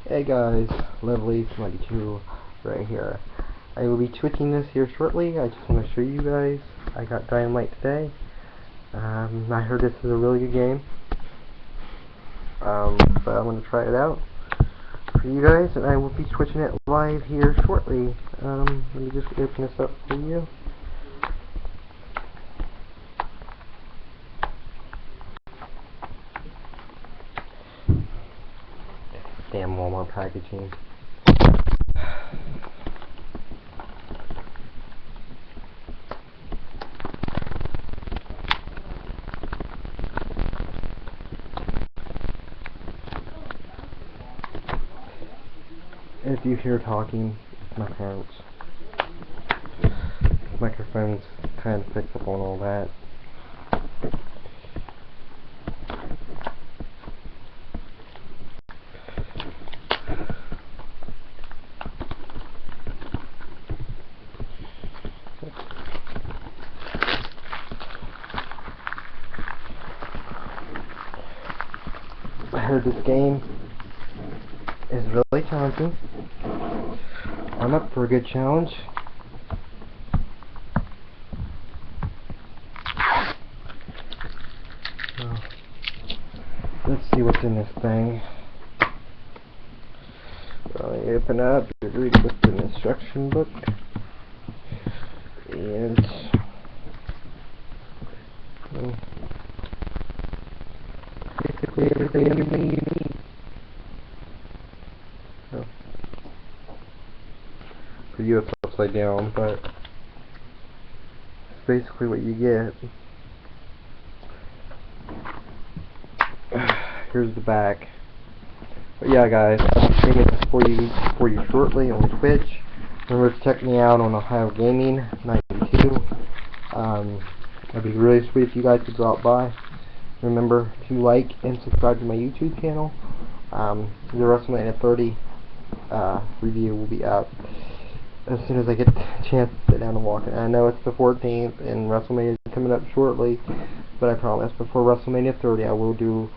Hey guys, Lovely92 right here. I will be switching this here shortly. I just want to show you guys. I got DyingLight today. I heard this is a really good game. So I'm going to try it out for you guys, and I will be switching it live here shortly. Let me just open this up for you. Damn Walmart packaging. If you hear talking, it's my parents. This microphone's kind of picks up on all that. I heard this game is really challenging. I'm up for a good challenge. So, let's see what's in this thing. So I open up, read the instruction book, and basically everything you need. So, for you it's upside down, but it's basically what you get. Here's the back. But yeah, guys, I'll be streaming this for you shortly on Twitch. Remember to check me out on Ohio Gaming 92. It'd be really sweet if you guys could drop by. Remember to like and subscribe to my YouTube channel. The WrestleMania 30 review will be out as soon as I get a chance to sit down and walk it. I know it's the 14th and WrestleMania is coming up shortly, but I promise before WrestleMania 30 I will do,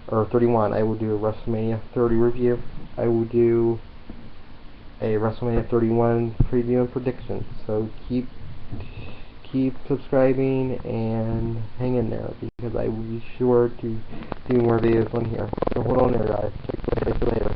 or 31, I will do a WrestleMania 30 review. I will do a WrestleMania 31 preview and predictions. So keep subscribing and hang in there, because I will be sure to do more videos on here. So hold on there, guys. Check you later.